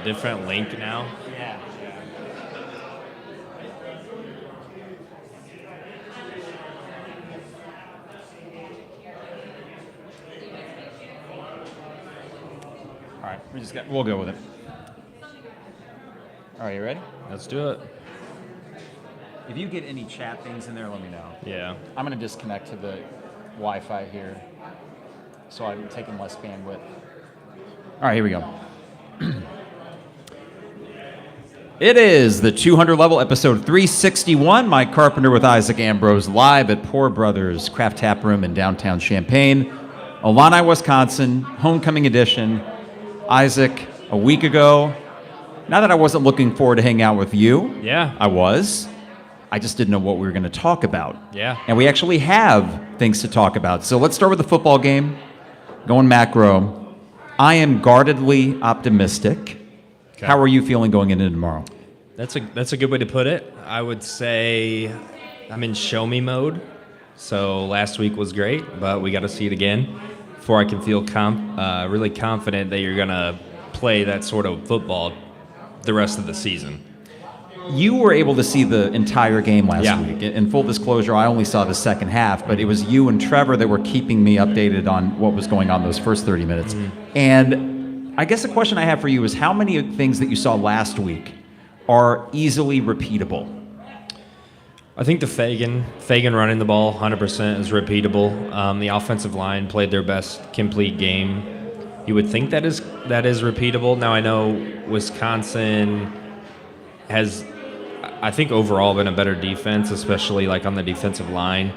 different link now. Yeah. All right, we'll go with it. All right, you ready? Let's do it. If you get any chat things in there, let me know. Yeah. I'm going to disconnect to the Wi-Fi here, so I'm taking less bandwidth. All right, here we go. It is the 200 level, episode 361. Mike Carpenter with Isaac Ambrose live at Poor Brothers Craft Tap Room in downtown Champaign, Illini, Wisconsin, homecoming edition. Isaac, a week ago, not that I wasn't looking forward to hang out with you. Yeah. I was. I just didn't know what we were going to talk about. Yeah. And we actually have things to talk about. So let's start with the football game. Going macro. I am guardedly optimistic. Okay. How are you feeling going into tomorrow? That's a good way to put it. I would say I'm in show me mode. So last week was great, but we got to see it again before I can feel really confident that you're going to play that sort of football the rest of the season. You were able to see the entire game last week. week. In full disclosure, I only saw the second half, but it was you and Trevor that were keeping me updated on what was going on those first 30 minutes. Mm-hmm. And I guess the question I have for you is how many things that you saw last week are easily repeatable? I think the Fagan running the ball 100% is repeatable. The offensive line played their best complete game. You would think that is repeatable. Now I know Wisconsin has, I think, overall been a better defense, especially like on the defensive line.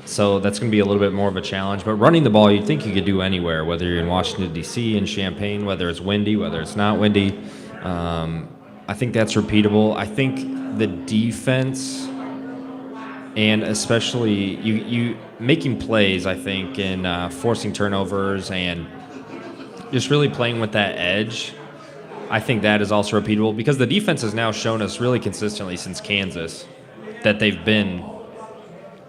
So that's going to be a little bit more of a challenge. But running the ball, you'd think you could do anywhere, whether you're in Washington, D.C., in Champaign, whether it's windy, whether it's not windy. I think that's repeatable. I think the defense, and especially you making plays, I think, and forcing turnovers and just really playing with that edge, I think that is also repeatable because the defense has now shown us really consistently since Kansas that they've been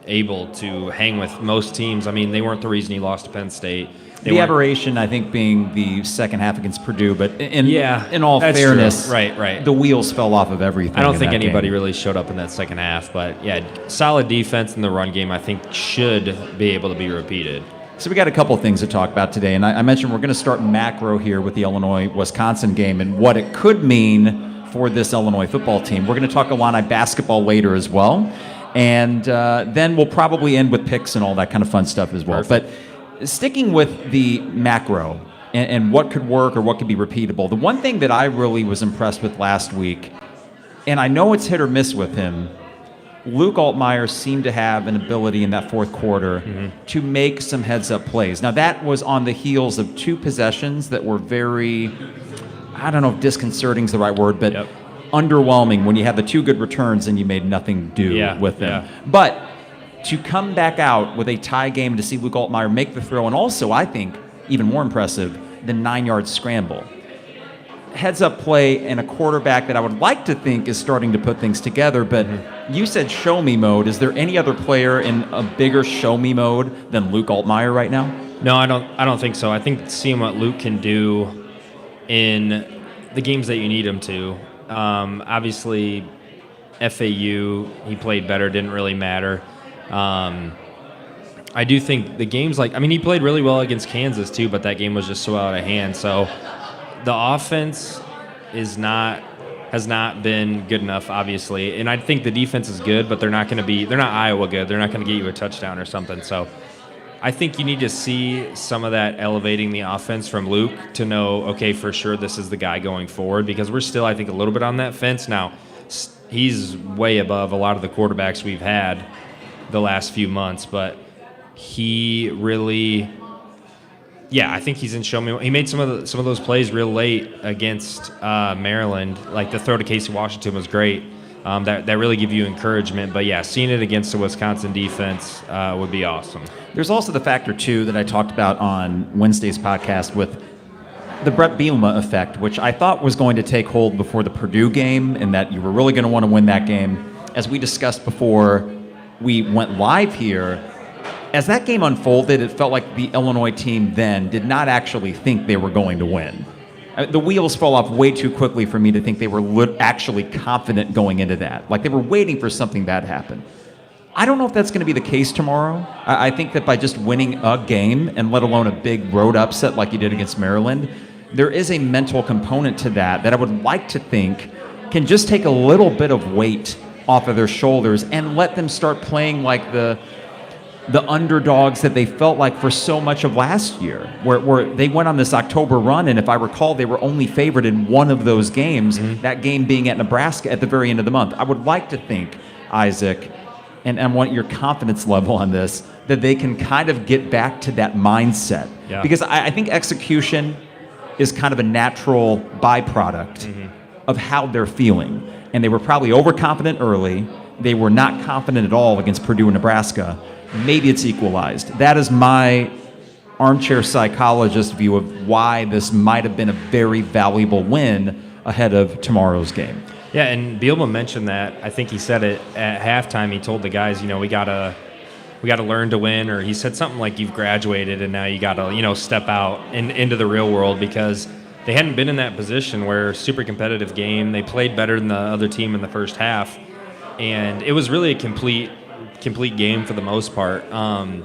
able to hang with most teams. I mean, they weren't the reason he lost to Penn State. The aberration, I think, being the second half against Purdue, but in all fairness, right, the wheels fell off of everything. I don't think anybody really showed up in that second half, but yeah, solid defense in the run game, I think, should be able to be repeated. So we got a couple of things to talk about today, and I mentioned we're going to start macro here with the Illinois-Wisconsin game and what it could mean for this Illinois football team. We're going to talk Illini basketball later as well, and then we'll probably end with picks and all that kind of fun stuff as well. Perfect. But sticking with the macro and what could work or what could be repeatable, the one thing that I really was impressed with last week, and I know it's hit or miss with him, Luke Altmaier seemed to have an ability in that fourth quarter to make some heads-up plays. Now, that was on the heels of two possessions that were very, I don't know if disconcerting is the right word, but underwhelming when you had the two good returns and you made nothing do with them. Yeah. But to come back out with a tie game to see Luke Altmaier make the throw, and also, I think, even more impressive, the 9-yard scramble. Heads-up play and a quarterback that I would like to think is starting to put things together, but you said show-me mode. Is there any other player in a bigger show-me mode than Luke Altmaier right now? No, I don't think so. I think seeing what Luke can do in the games that you need him to. Obviously, FAU, he played better, didn't really matter. I do think the games he played really well against Kansas too, but that game was just so out of hand. So the offense has not been good enough, obviously, and I think the defense is good, but they're not Iowa good. They're not going to get you a touchdown or something. So I think you need to see some of that elevating the offense from Luke to know, okay, for sure this is the guy going forward, because we're still, I think, a little bit on that fence. Now, he's way above a lot of the quarterbacks we've had the last few months, but he really... Yeah, I think he's in show me. He made some of those plays real late against Maryland. Like the throw to Casey Washington was great. That really give you encouragement. But yeah, seeing it against the Wisconsin defense would be awesome. There's also the factor too that I talked about on Wednesday's podcast with the Brett Bielema effect, which I thought was going to take hold before the Purdue game, and that you were really going to want to win that game. As we discussed before we went live here, as that game unfolded, it felt like the Illinois team then did not actually think they were going to win. The wheels fall off way too quickly for me to think they were actually confident going into that. Like they were waiting for something bad to happen. I don't know if that's going to be the case tomorrow. I think that by just winning a game, and let alone a big road upset like you did against Maryland, there is a mental component to that I would like to think can just take a little bit of weight off of their shoulders and let them start playing like the underdogs that they felt like for so much of last year, where they went on this October run, and if I recall, they were only favored in one of those games, that game being at Nebraska at the very end of the month. I would like to think, Isaac, and I want your confidence level on this, that they can kind of get back to that mindset. Yeah. Because I think execution is kind of a natural byproduct of how they're feeling. And they were probably overconfident early. They were not confident at all against Purdue and Nebraska. Maybe it's equalized. That is my armchair psychologist view of why this might have been a very valuable win ahead of tomorrow's game. Yeah, and Bielema mentioned that. I think he said it at halftime. He told the guys, we gotta learn to win, or he said something like, "You've graduated, and now you gotta, step out into the real world," because they hadn't been in that position where super competitive game. They played better than the other team in the first half, and it was really a complete game for the most part. And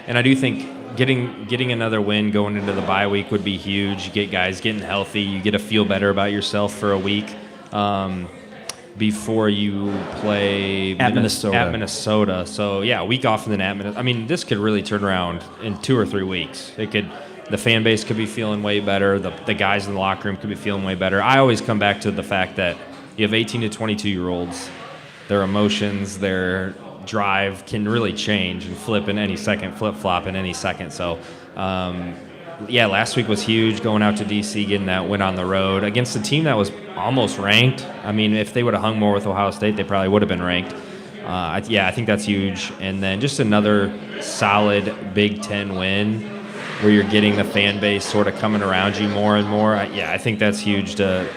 I do think getting another win going into the bye week would be huge. You get guys getting healthy. You get to feel better about yourself for a week before you play at Minnesota. So yeah, a week off and then at Minnesota. I mean, this could really turn around in 2 or 3 weeks. The fan base could be feeling way better. The guys in the locker room could be feeling way better. I always come back to the fact that you have 18 to 22-year-olds. Their emotions, their drive can really change and flip-flop in any second. So, last week was huge, going out to D.C., getting that win on the road against a team that was almost ranked. I mean, if they would have hung more with Ohio State, they probably would have been ranked. I think that's huge. And then just another solid Big Ten win where you're getting the fan base sort of coming around you more and more. I think that's huge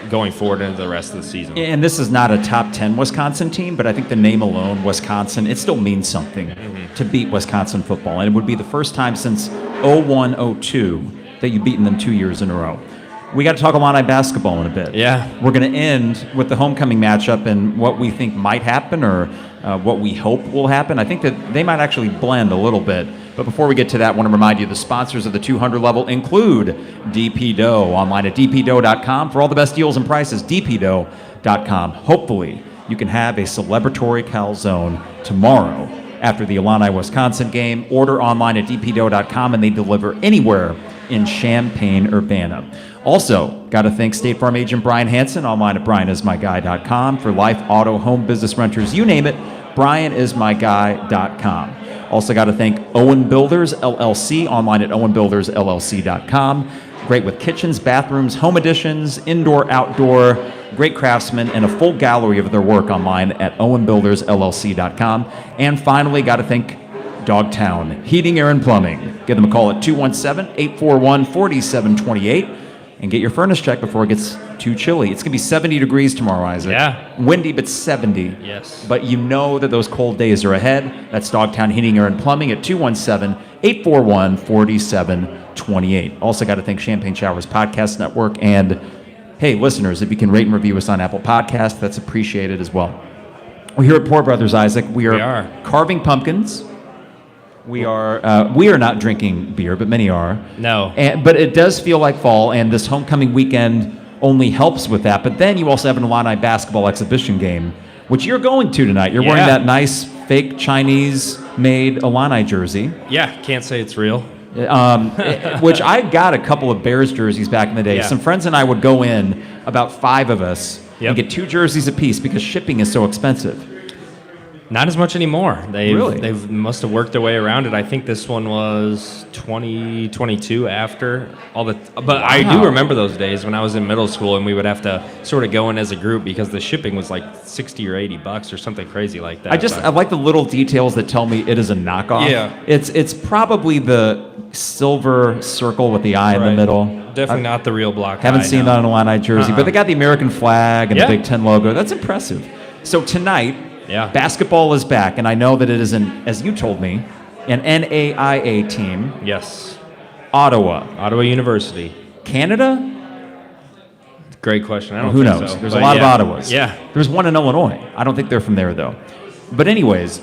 going forward into the rest of the season. And this is not a top 10 Wisconsin team, but I think the name alone, Wisconsin, it still means something to beat Wisconsin football. And it would be the first time since 01-02 that you've beaten them 2 years in a row. We got to talk Illini basketball in a bit. Yeah. We're going to end with the homecoming matchup and what we think might happen or what we hope will happen. I think that they might actually blend a little bit. But before we get to that, I want to remind you the sponsors of the 200 level include DP Dough, online at dpdough.com for all the best deals and prices, dpdough.com. Hopefully, you can have a celebratory calzone tomorrow after the Illini-Wisconsin game. Order online at dpdough.com, and they deliver anywhere in Champaign-Urbana. Also, got to thank State Farm agent Brian Hansen, online at brianismyguy.com for life, auto, home, business, renters, you name it, brianismyguy.com. Also got to thank Owen Builders, LLC, online at owenbuildersllc.com. Great with kitchens, bathrooms, home additions, indoor, outdoor, great craftsmen, and a full gallery of their work online at owenbuildersllc.com. And finally, got to thank Dogtown Heating, Air, and Plumbing. Give them a call at 217-841-4728 and get your furnace checked before it gets too chilly. It's going to be 70 degrees tomorrow, Isaac. Yeah. Windy, but 70. Yes. But you know that those cold days are ahead. That's Dogtown Heating, Air, and Plumbing at 217-841-4728. Also got to thank Champagne Showers Podcast Network. And, hey, listeners, if you can rate and review us on Apple Podcasts, that's appreciated as well. We're here at Poor Brothers, Isaac. We are carving pumpkins. We are not drinking beer, but many are. No. But it does feel like fall, and this homecoming weekend only helps with that. But then you also have an Illini basketball exhibition game, which you're going to tonight. You're wearing that nice fake Chinese-made Illini jersey. Yeah, can't say it's real. Which I got a couple of Bears jerseys back in the day. Yeah. Some friends and I would go in, about 5 of us, and get 2 jerseys apiece because shipping is so expensive. Not as much anymore. They Really? must have worked their way around it. I think this one was 2022 after all the. But I do remember those days when I was in middle school and we would have to sort of go in as a group because the shipping was like $60 or $80 or something crazy like that. I like the little details that tell me it is a knockoff. Yeah. It's probably the silver circle with the eye in the middle. Definitely not the real block. Haven't seen that on a Illini jersey, but they got the American flag and the Big Ten logo. That's impressive. So tonight, basketball is back, and I know that it is as you told me, an NAIA team. Yes. Ottawa University. Canada? Great question. I don't Who think knows? so. There's But a lot yeah. of Ottawas. Yeah. There's one in Illinois. I don't think they're from there, though. But anyways,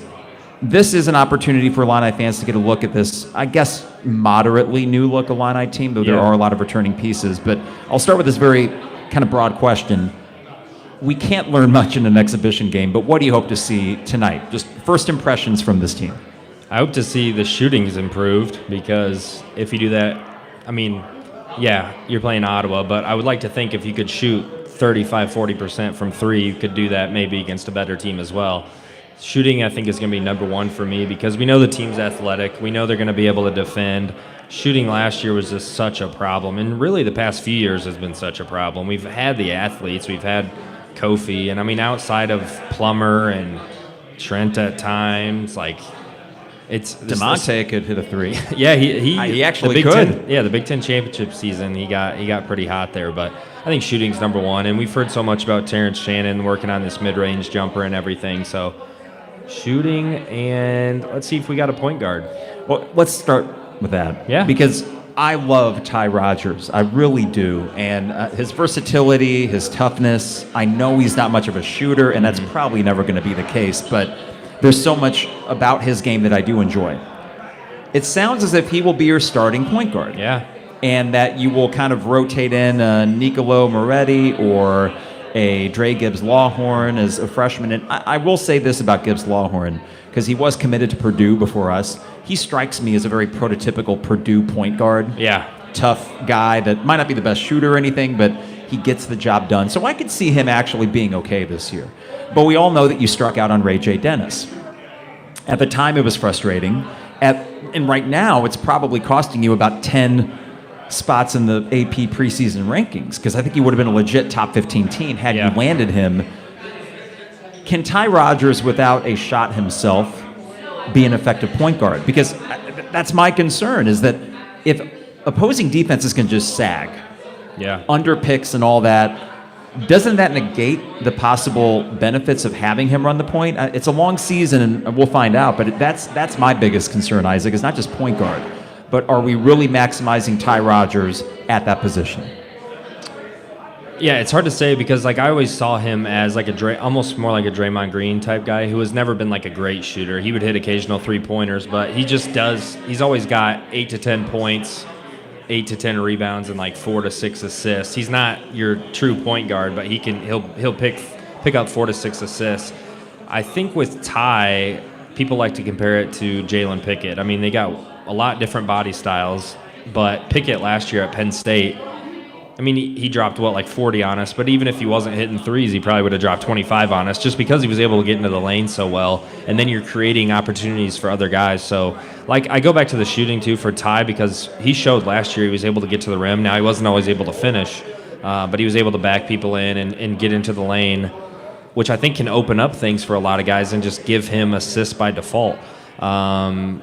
this is an opportunity for Illini fans to get a look at this, I guess, moderately new look Illini team, though there Yeah. are a lot of returning pieces. But I'll start with this very kind of broad question. We can't learn much in an exhibition game, but what do you hope to see tonight? Just first impressions from this team. I hope to see the shootings improved because if you do that, I mean, yeah, you're playing Ottawa, but I would like to think if you could shoot 35-40% from three, you could do that maybe against a better team as well. Shooting, I think, is going to be number one for me because we know the team's athletic. We know they're going to be able to defend. Shooting last year was just such a problem, and really the past few years has been such a problem. We've had the athletes. We've had Kofi, and I mean, outside of Plummer and Trent at times, like, it's DeMonte could hit a three. yeah, he actually the Big could. Ten, yeah, the Big Ten championship season, he got pretty hot there. But I think shooting's number one, and we've heard so much about Terrence Shannon working on this mid-range jumper and everything. So shooting, and let's see if we got a point guard. Well, let's start with that. Yeah. Because I love Ty Rodgers. I really do. And his versatility, his toughness, I know he's not much of a shooter, and that's probably never going to be the case, but there's so much about his game that I do enjoy. It sounds as if he will be your starting point guard. Yeah. And that you will kind of rotate in Nicolo Moretti or a Dre Gibbs Lawhorn as a freshman. And I will say this about Gibbs Lawhorn, because he was committed to Purdue before us. He strikes me as a very prototypical Purdue point guard. Yeah. Tough guy that might not be the best shooter or anything, but he gets the job done. So I could see him actually being okay this year. But we all know that you struck out on Ray J. Dennis. At the time, it was frustrating. And right now, it's probably costing you about 10 spots in the AP preseason rankings, because I think he would have been a legit top 15 team had you landed him. Can Ty Rodgers, without a shot himself, be an effective point guard? Because that's my concern, is that if opposing defenses can just sag, under picks and all that, doesn't that negate the possible benefits of having him run the point? It's a long season, and we'll find out, but that's my biggest concern, Isaac, is not just point guard, but are we really maximizing Ty Rodgers at that position? Yeah, it's hard to say because like I always saw him as like almost more like a Draymond Green type guy who has never been like a great shooter. He would hit occasional 3-pointers, but he's always got 8 to 10 points, 8 to 10 rebounds, and like 4 to 6 assists. He's not your true point guard, but he'll pick up 4 to 6 assists. I think with Ty, people like to compare it to Jalen Pickett. I mean, they got a lot different body styles, but Pickett last year at Penn State, I mean, he dropped, like 40 on us, but even if he wasn't hitting threes, he probably would have dropped 25 on us just because he was able to get into the lane so well, and then you're creating opportunities for other guys. So, like, I go back to the shooting, too, for Ty because he showed last year he was able to get to the rim. Now, he wasn't always able to finish, but he was able to back people in and get into the lane, which I think can open up things for a lot of guys and just give him assists by default. Yeah,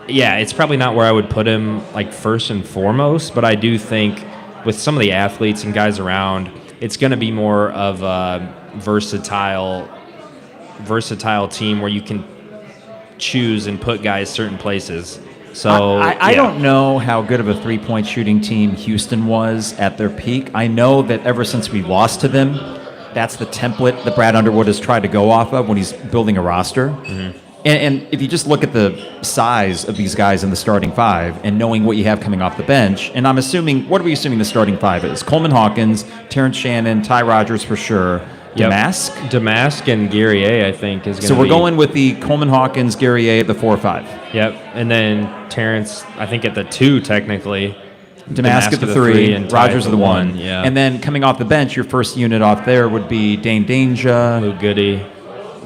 it's probably not where I would put him, like, first and foremost, but I do think with some of the athletes and guys around, it's going to be more of a versatile team where you can choose and put guys certain places. So I don't know how good of a three-point shooting team Houston was at their peak. I know that ever since we lost to them, that's the template that Brad Underwood has tried to go off of when he's building a roster. Mm-hmm. And if you just look at the size of these guys in the starting five and knowing what you have coming off the bench, and I'm assuming, what are we assuming the starting five is? Coleman Hawkins, Terrence Shannon, Ty Rodgers for sure, Damask? Damask and Guerrier, I think, is going to be. So we're going with the Coleman Hawkins, Guerrier at the 4 or 5. Yep. And then Terrence, I think, at the 2, technically. Damask at the 3, and Rodgers at the 1. Yeah. And then coming off the bench, your first unit off there would be Dane Danger, Lou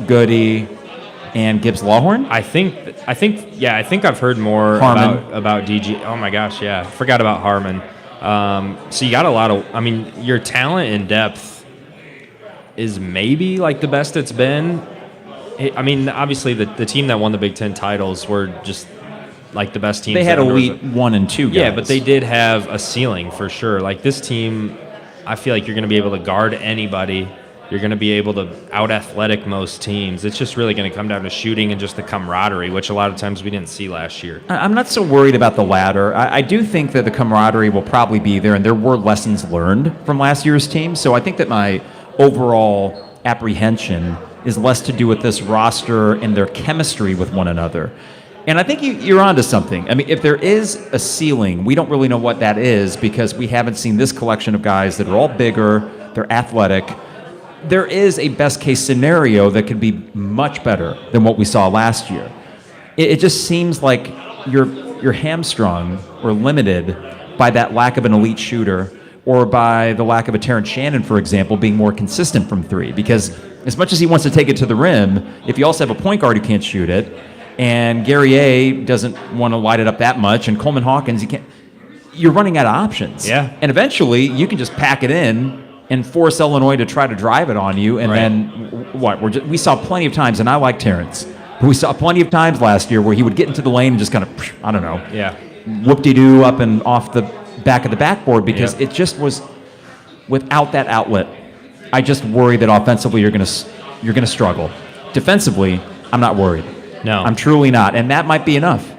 Goody, and Gibbs Lawhorn? I think I've heard more about DG. Oh my gosh, yeah. I forgot about Harmon. So you got a lot of, I mean, your talent and depth is maybe like the best it's been. I mean, obviously the team that won the Big Ten titles were just like the best teams. They had elite 1 and 2 guys. Yeah, but they did have a ceiling for sure. Like this team, I feel like you're going to be able to guard anybody. You're You're going to be able to out-athletic most teams. It's just really going to come down to shooting and just the camaraderie, which a lot of times we didn't see last year. I'm not so worried about the latter. I do think that the camaraderie will probably be there, and there were lessons learned from last year's team. So I think that my overall apprehension is less to do with this roster and their chemistry with one another. And I think you're onto something. I mean, if there is a ceiling, we don't really know what that is because we haven't seen this collection of guys that are all bigger, they're athletic. There is a best case scenario that could be much better than what we saw last year. It just seems like you're hamstrung or limited by that lack of an elite shooter or by the lack of a Terrence Shannon, for example, being more consistent from three. Because as much as he wants to take it to the rim, if you also have a point guard who can't shoot it, and Gary A doesn't want to light it up that much, and Coleman Hawkins, you're running out of options. Yeah. And eventually, you can just pack it in and force Illinois to try to drive it on you, and Right. then what? We saw plenty of times, and I like Terrence, but we saw plenty of times last year where he would get into the lane and just kind of, I don't know, Yeah. whoop-de-doo up and off the back of the backboard because Yep. it just was without that outlet. I just worry that offensively you're going to struggle. Defensively, I'm not worried. No. I'm truly not, and that might be enough.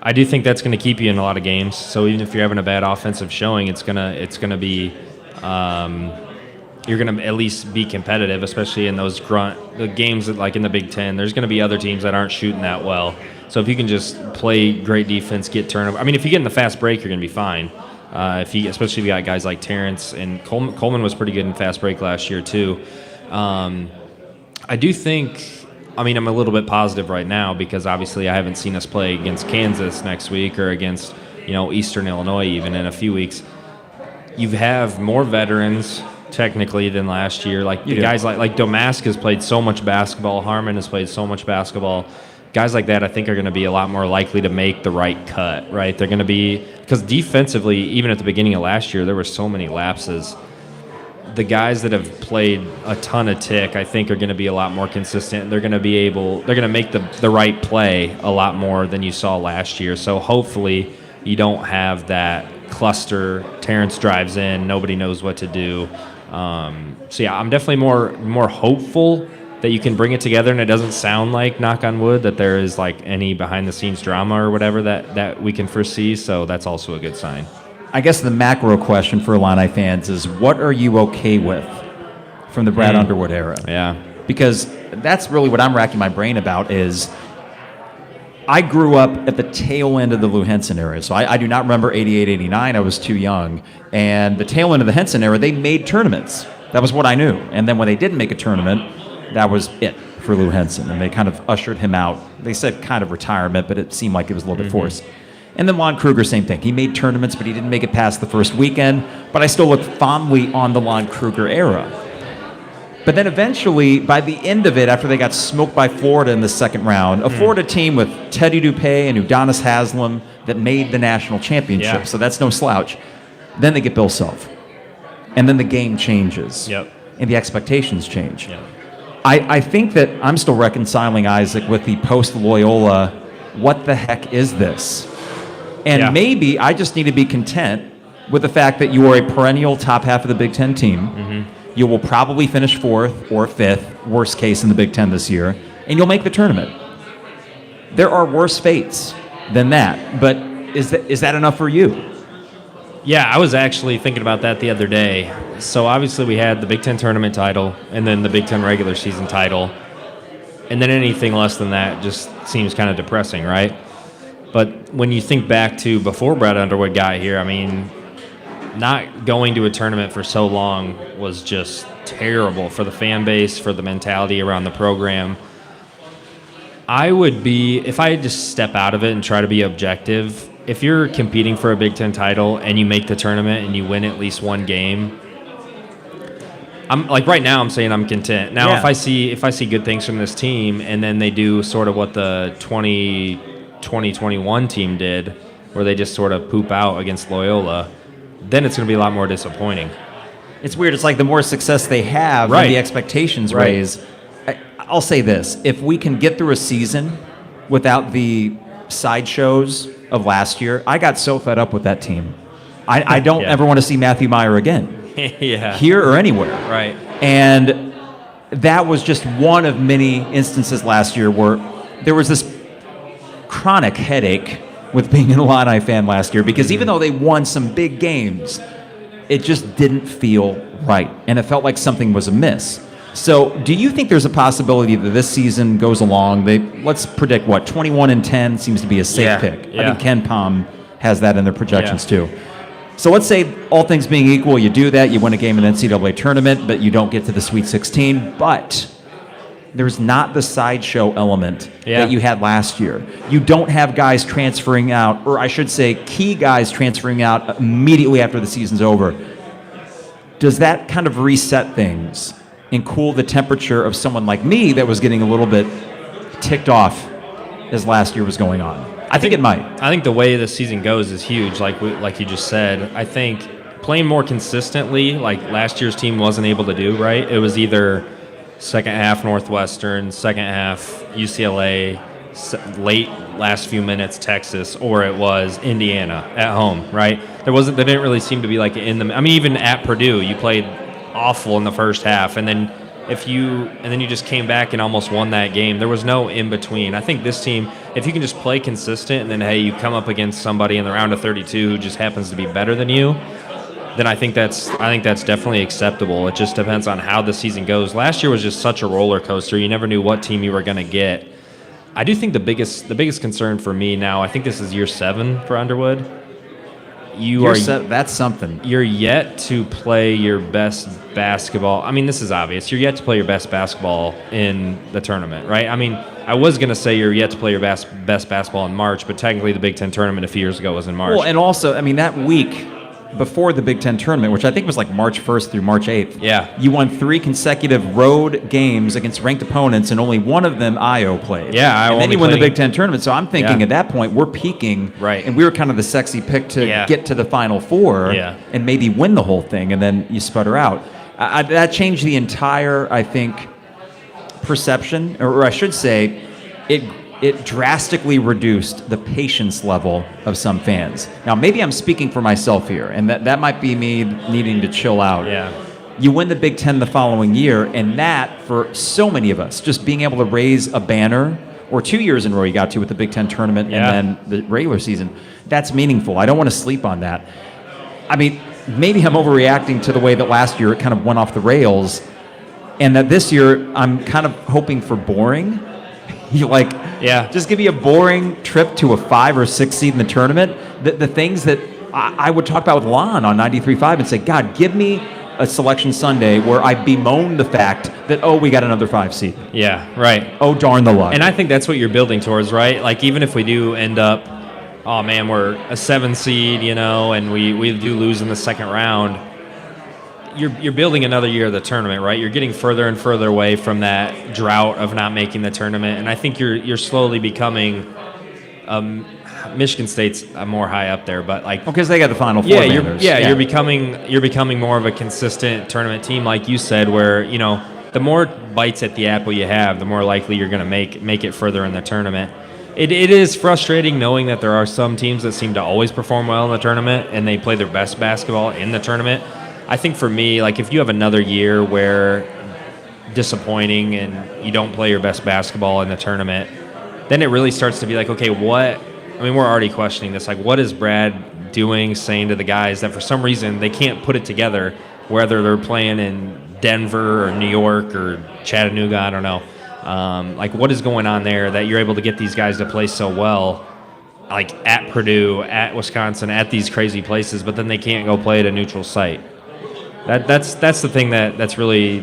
I do think that's going to keep you in a lot of games. So even if you're having a bad offensive showing, it's gonna be you're going to at least be competitive, especially in those the games that, like in the Big Ten. There's going to be other teams that aren't shooting that well. So if you can just play great defense, get turnover. I mean, if you get in the fast break, you're going to be fine. Especially if you got guys like Terrence and Coleman was pretty good in fast break last year too. I do think. I mean, I'm a little bit positive right now because obviously I haven't seen us play against Kansas next week or against, Eastern Illinois even in a few weeks. You have more veterans technically than last year. Like the guys like Domask has played so much basketball. Harmon has played so much basketball. Guys like that I think are going to be a lot more likely to make the right cut, right? They're going to be – because defensively, even at the beginning of last year, there were so many lapses. The guys that have played a ton of tick, I think, are going to be a lot more consistent. They're going to make the right play a lot more than you saw last year. So hopefully you don't have that cluster. Terrence drives in, nobody knows what to do. So yeah, I'm definitely more hopeful that you can bring it together, and it doesn't sound like, knock on wood, that there is like any behind the scenes drama or whatever that we can foresee. So that's also a good sign. I guess the macro question for Illini fans is, what are you okay with from the Brad Underwood era? Yeah. Because that's really what I'm racking my brain about is I grew up at the tail end of the Lou Henson era. So I do not remember 88, 89. I was too young. And the tail end of the Henson era, they made tournaments. That was what I knew. And then when they didn't make a tournament, that was it for Lou Henson. And they kind of ushered him out. They said kind of retirement, but it seemed like it was a little bit forced. And then Lon Kruger, same thing. He made tournaments, but he didn't make it past the first weekend. But I still look fondly on the Lon Kruger era. But then eventually, by the end of it, after they got smoked by Florida in the second round, a Florida team with Teddy Dupay and Udonis Haslam that made the national championship, so that's no slouch. Then they get Bill Self. And then the game changes. Yep. And the expectations change. Yep. I think that I'm still reconciling, Isaac, with the post-Loyola, what the heck is this? And maybe I just need to be content with the fact that you are a perennial top half of the Big Ten team. You will probably finish fourth or fifth, worst case in the Big Ten this year, and you'll make the tournament. There are worse fates than that, but is that enough for you? Yeah, I was actually thinking about that the other day. So obviously we had the Big Ten tournament title and then the Big Ten regular season title. And then anything less than that just seems kind of depressing, right? But when you think back to before Brad Underwood got here, I mean, not going to a tournament for so long was just terrible for the fan base, for the mentality around the program. I would be, if I just step out of it and try to be objective, if you're competing for a Big Ten title and you make the tournament and you win at least one game, I'm like right now I'm saying I'm content. Now if I see good things from this team and then they do sort of what the 2021 team did, where they just sort of poop out against Loyola, then it's going to be a lot more disappointing. It's weird. It's like the more success they have, and the expectations raise. I'll say this. If we can get through a season without the sideshows of last year, I got so fed up with that team. I don't ever want to see Matthew Meyer again. Yeah. Here or anywhere. Right. And that was just one of many instances last year where there was this chronic headache with being an Illini fan last year, because even though they won some big games, it just didn't feel right, and it felt like something was amiss. So do you think there's a possibility that this season goes along? Let's predict, 21-10 seems to be a safe pick. I think Ken Palm has that in their projections too. So let's say all things being equal, you do that, you win a game in the NCAA tournament, but you don't get to the Sweet 16, but there's not the sideshow element that you had last year. You don't have guys transferring out, or I should say key guys transferring out immediately after the season's over. Does that kind of reset things and cool the temperature of someone like me that was getting a little bit ticked off as last year was going on? I think it might. I think the way the season goes is huge, like you just said. I think playing more consistently, like last year's team wasn't able to do, right? It was either second half Northwestern, second half UCLA, late last few minutes Texas, or it was Indiana at home, right? They didn't really seem to be like even at Purdue, you played awful in the first half, and then you just came back and almost won that game. There was no in between. I think this team, if you can just play consistent, and then hey, you come up against somebody in the round of 32 who just happens to be better than you, then I think that's definitely acceptable. It just depends on how the season goes. Last year was just such a roller coaster. You never knew what team you were going to get. I do think the biggest concern for me now, I think this is year 7 for Underwood. That's something. You're yet to play your best basketball. I mean, this is obvious. You're yet to play your best basketball in the tournament, right? I mean, I was going to say you're yet to play your best basketball in March, but technically the Big Ten tournament a few years ago was in March. Well, and also, I mean, that week before the Big Ten tournament, which I think was like March 1st through March 8th, you won 3 consecutive road games against ranked opponents, and only one of them Io played. Yeah, and then you won the Big Ten tournament. So I'm thinking at that point we're peaking, right? And we were kind of the sexy pick to get to the Final Four and maybe win the whole thing, and then you sputter out. That changed the entire, I think, perception, or I should say, it drastically reduced the patience level of some fans. Now, maybe I'm speaking for myself here, and that might be me needing to chill out. Yeah. You win the Big Ten the following year, and that, for so many of us, just being able to raise a banner, or 2 years in a row you got to with the Big Ten tournament and then the regular season, that's meaningful. I don't want to sleep on that. I mean, maybe I'm overreacting to the way that last year it kind of went off the rails, and that this year I'm kind of hoping for boring. Just give me a boring trip to a 5 or 6 seed in the tournament. The things that I would talk about with Lon on 93.5 and say, God, give me a Selection Sunday where I bemoan the fact that, we got another 5 seed. Yeah, right. Oh, darn the luck. And I think that's what you're building towards, right? Like, even if we do end up, oh man, we're a 7 seed, and we do lose in the second round, you're building another year of the tournament, right? You're getting further and further away from that drought of not making the tournament, and I think you're slowly becoming. Michigan State's more high up there, but because they got the Final Four. You're becoming more of a consistent tournament team, like you said, where the more bites at the apple you have, the more likely you're going to make it further in the tournament. It is frustrating knowing that there are some teams that seem to always perform well in the tournament and they play their best basketball in the tournament. I think for me, if you have another year where disappointing and you don't play your best basketball in the tournament, then it really starts to be okay, we're already questioning this. What is Brad doing, saying to the guys that for some reason they can't put it together, whether they're playing in Denver or New York or Chattanooga, I don't know. What is going on there that you're able to get these guys to play so well, at Purdue, at Wisconsin, at these crazy places, but then they can't go play at a neutral site? That's the thing that's really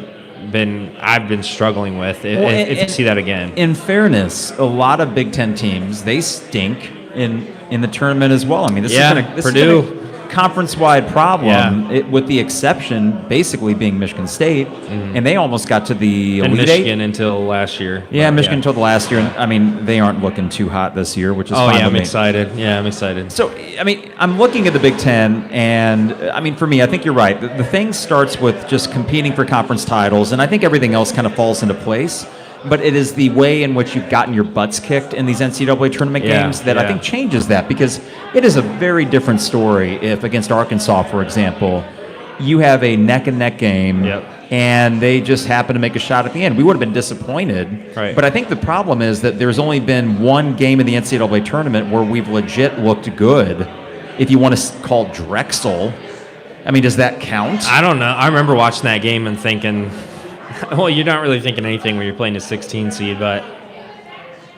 I've been struggling with. If you see that again. In fairness, a lot of Big Ten teams, they stink in the tournament as well. I mean, this has been a conference-wide problem, with the exception basically being Michigan State, and they almost got to the Elite Michigan Eight. until last year. Yeah, Michigan until the last year. I mean, they aren't looking too hot this year, which is fine I'm with me. excited. Yeah, I'm excited. So, I mean, I'm looking at the Big Ten, and, I mean, for me, I think you're right. The thing starts with just competing for conference titles, and I think everything else kind of falls into place. But it is the way in which you've gotten your butts kicked in these NCAA tournament games that I think changes that, because it is a very different story if against Arkansas, for example, you have a neck-and-neck game and they just happened to make a shot at the end. We would have been disappointed. Right. But I think the problem is that there's only been one game in the NCAA tournament where we've legit looked good. If you want to call Drexel, I mean, does that count? I don't know. I remember watching that game and thinking, well, you're not really thinking anything when you're playing a 16 seed, but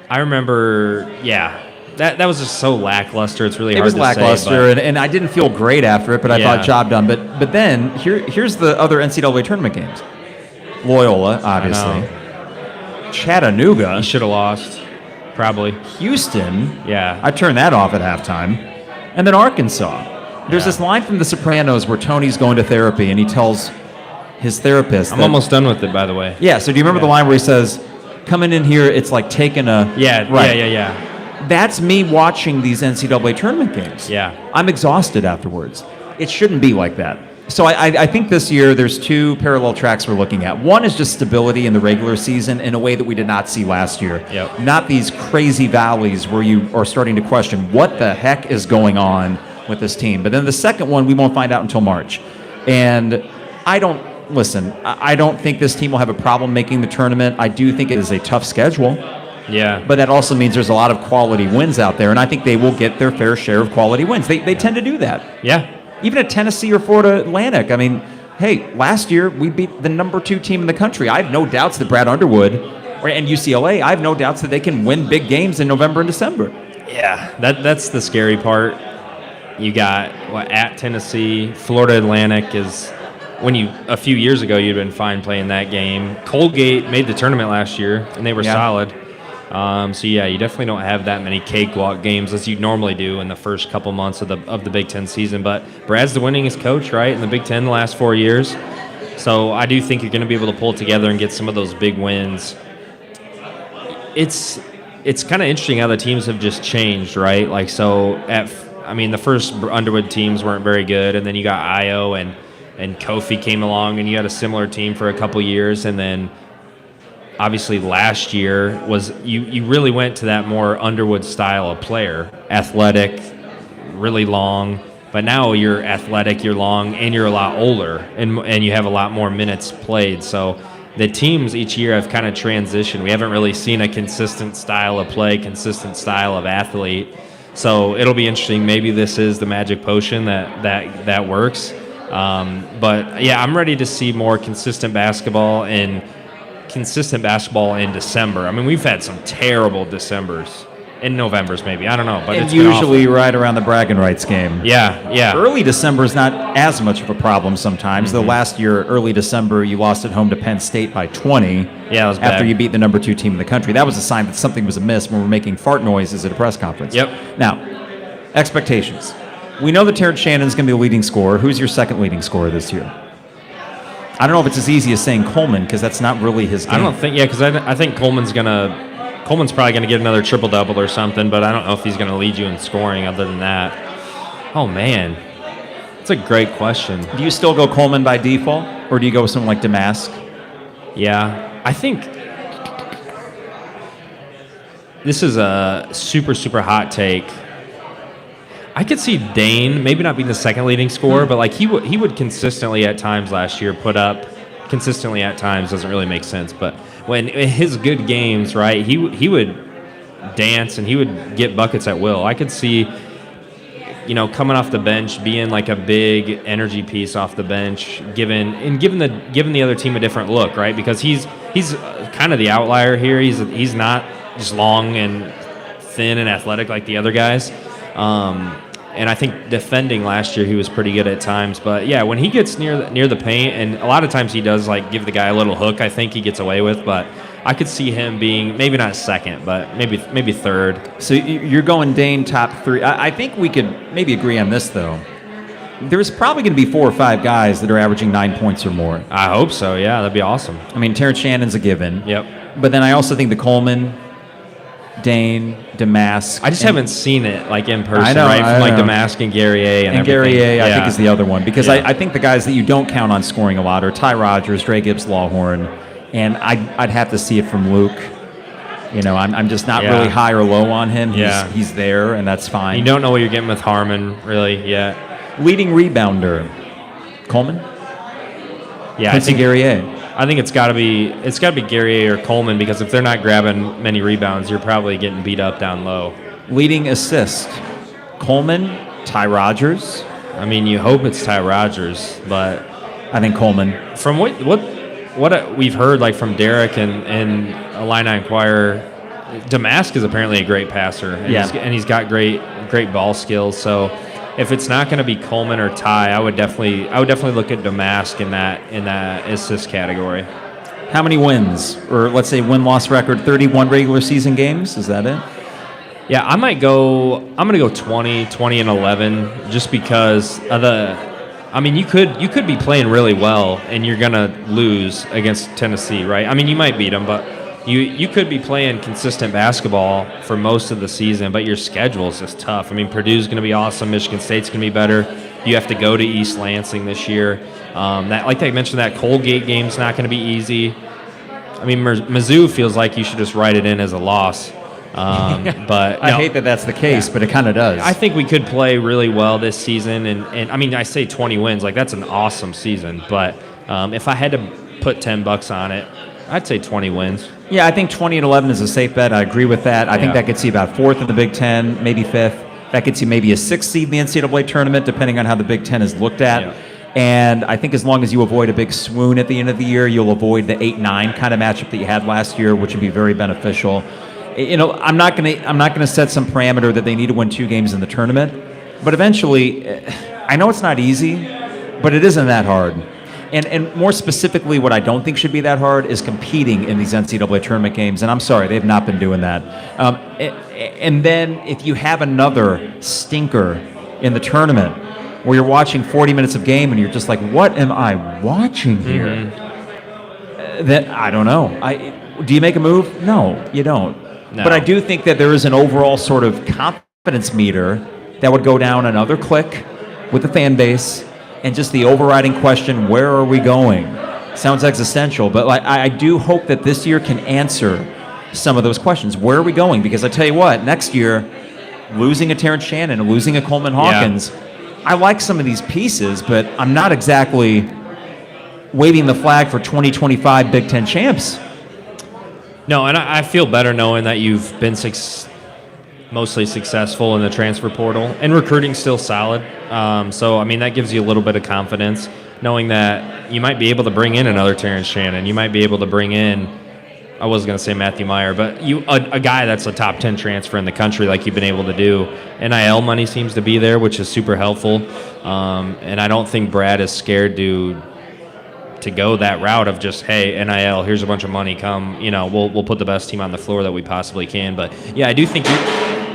I remember, that was just so lackluster. It's really It hard was to lackluster, say. and I didn't feel great after it, but I Yeah. thought job done. But then here's the other NCAA tournament games. Loyola, obviously. Chattanooga. You should have lost, probably. Houston. Yeah. I turned that off at halftime. And then Arkansas. There's Yeah. this line from The Sopranos where Tony's going to therapy, and he tells his therapist I'm that- almost done with it, by the way. Yeah, so do you remember the line where he says, coming in here, it's like taking a... Yeah, Right. yeah. That's me watching these NCAA tournament games. Yeah. I'm exhausted afterwards. It shouldn't be like that. So I think this year there's two parallel tracks we're looking at. One is just stability in the regular season in a way that we did not see last year. Yep. Not these crazy valleys where you are starting to question what the heck is going on with this team. But then the second one we won't find out until March. And I don't think this team will have a problem making the tournament. I do think it is a tough schedule. Yeah. But that also means there's a lot of quality wins out there, and I think they will get their fair share of quality wins. They tend to do that. Yeah. Even at Tennessee or Florida Atlantic. I mean, hey, last year we beat the number 2 team in the country. I have no doubts that Brad Underwood and UCLA, I have no doubts that they can win big games in November and December. Yeah. That's the scary part. You got at Tennessee, Florida Atlantic is a few years ago you'd been fine playing that game. Colgate made the tournament last year and they were solid. So you definitely don't have that many cakewalk games as you normally do in the first couple months of the Big Ten season. But Brad's the winningest coach, right, in the Big Ten the last 4 years. So I do think you're going to be able to pull together and get some of those big wins. It's kind of interesting how the teams have just changed, right? Like the first Underwood teams weren't very good, and then you got Io and Kofi came along, and you had a similar team for a couple years, and then. Obviously, last year was you really went to that more Underwood style of player, athletic, really long. But now you're athletic, you're long, and you're a lot older, and you have a lot more minutes played. So the teams each year have kind of transitioned. We haven't really seen a consistent style of play, consistent style of athlete. So it'll be interesting. Maybe this is the magic potion that works. But yeah, I'm ready to see more consistent basketball in December. I mean, we've had some terrible Decembers. In Novembers, maybe. I don't know. But And it's been usually right around the bragging rights game. Yeah. Early December is not as much of a problem sometimes. Though last year, early December, you lost at home to Penn State by 20. Yeah, that was after bad. you beat the number 2 team in the country. That was a sign that something was amiss when we're making fart noises at a press conference. Yep. Now, expectations. We know that Terrence Shannon's going to be the leading scorer. Who's your second leading scorer this year? I don't know if it's as easy as saying Coleman because that's not really his game. I don't think, because I think Coleman's probably going to get another triple-double or something, but I don't know if he's going to lead you in scoring other than that. Oh, man. That's a great question. Do you still go Coleman by default, or do you go with someone like Damask? Yeah. I think this is a super, super hot take. I could see Dane maybe not being the second leading scorer, but like he would consistently at times last year put up consistently at times doesn't really make sense, but when in his good games, right, he would dance and he would get buckets at will. I could see coming off the bench being like a big energy piece off the bench, giving the other team a different look, right? Because he's kind of the outlier here. He's not just long and thin and athletic like the other guys. And I think defending last year he was pretty good at times, but yeah, when he gets near the paint, and a lot of times he does like give the guy a little hook, I think he gets away with, but I could see him being maybe not second, but maybe third. So you're going Dane top 3. I think we could maybe agree on this though. There's probably going to be 4 or 5 guys that are averaging 9 points or more. I hope so. Yeah, that'd be awesome. I mean, Terrence Shannon's a given. Yep. But then I also think the Coleman, Dane, Damask. I just haven't seen it like in person, I know, right? I From like know. Damask and Guerrier and Gary everything. I think is the other one because Yeah. I think the guys that you don't count on scoring a lot are Ty Rodgers, Dre Gibbs Lawhorn, and I'd have to see it from Luke. I'm just not Yeah. really high or low on him. Yeah. He's there, and that's fine. You don't know what you're getting with Harmon, really, yet. Leading rebounder, Coleman. Yeah, Quincy Guerrier. I think it's got to be Guerrier or Coleman, because if they're not grabbing many rebounds, you're probably getting beat up down low. Leading assist, Coleman, Ty Rodgers. I mean, you hope it's Ty Rodgers, but I think Coleman. from what we've heard, like from Derek and Illini Inquirer, Damask is apparently a great passer, and he's got great ball skills. So if it's not going to be Coleman or Ty, I would definitely look at Damask in that assist category. How many wins, or let's say win-loss record? 31 regular season games. Is that it? Yeah, I'm going to go 20 and 11, just because of you could be playing really well and you're going to lose against Tennessee, right? I mean, you might beat them, but you could be playing consistent basketball for most of the season, but your schedule is just tough. I mean, Purdue's going to be awesome. Michigan State's going to be better. You have to go to East Lansing this year. Like I mentioned, that Colgate game's not going to be easy. I mean, Mizzou feels like you should just write it in as a loss. But I hate that that's the case, but it kind of does. I think we could play really well this season, and I mean, I say 20 wins, like that's an awesome season. But if I had to put $10 on it, I'd say 20 wins. Yeah, I think 20 and 11 is a safe bet. I agree with that. I think that gets you about 4th in the Big Ten, maybe 5th. That gets you maybe a 6th seed in the NCAA tournament, depending on how the Big Ten is looked at. Yeah. And I think as long as you avoid a big swoon at the end of the year, you'll avoid the 8-9 kind of matchup that you had last year, which would be very beneficial. You know, I'm not gonna set some parameter that they need to win 2 games in the tournament, but eventually, I know it's not easy, but it isn't that hard. And more specifically, what I don't think should be that hard is competing in these NCAA tournament games. And I'm sorry, they've not been doing that. And then if you have another stinker in the tournament where you're watching 40 minutes of game and you're just like, what am I watching here? Then I don't know. Do you make a move? No, you don't. No. But I do think that there is an overall sort of confidence meter that would go down another click with the fan base, and just the overriding question, where are we going? Sounds existential, but I do hope that this year can answer some of those questions. Where are we going? Because I tell you what, next year, losing a Terrence Shannon, losing a Coleman Hawkins, I like some of these pieces, but I'm not exactly waving the flag for 2025 Big Ten champs. No, and I feel better knowing that you've been mostly successful in the transfer portal, and recruiting's still solid. So, I mean, that gives you a little bit of confidence, knowing that you might be able to bring in another Terrence Shannon. You might be able to bring in, I was going to say Matthew Meyer, but a guy that's a top 10 transfer in the country like you've been able to do. NIL money seems to be there, which is super helpful. And I don't think Brad is scared to go that route of just, hey, NIL, here's a bunch of money, come, we'll put the best team on the floor that we possibly can. But yeah, I do think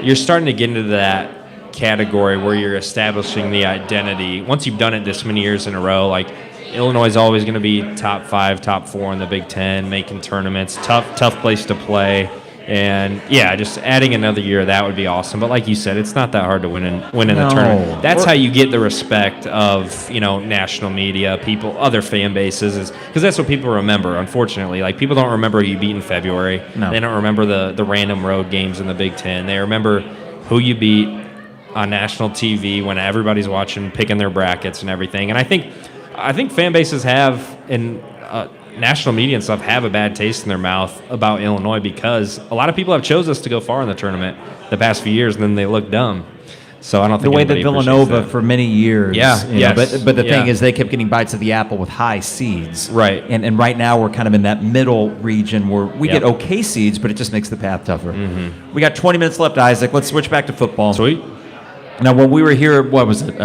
you're starting to get into that category where you're establishing the identity. Once you've done it this many years in a row, like Illinois is always going to be top 5, top 4 in the Big Ten, making tournaments, tough place to play. And yeah, just adding another year, that would be awesome. But like you said, it's not that hard to win in the tournament. That's how you get the respect of national media, people, other fan bases, is because that's what people remember. Unfortunately, like people don't remember who you beat in February. No. They don't remember the random road games in the Big Ten. They remember who you beat on national TV when everybody's watching, picking their brackets and everything. And I think fan bases have national media and stuff have a bad taste in their mouth about Illinois because a lot of people have chose us to go far in the tournament the past few years, and then they look dumb. So I don't think the way that anybody appreciates Villanova that. for many years, yes, but the thing is, they kept getting bites of the apple with high seeds, Right. And right now we're kind of in that middle region where we Yep. get okay seeds, but it just makes the path tougher. We got 20 minutes left, Isaac. Let's switch back to football. Sweet. Now, when we were here, what was it,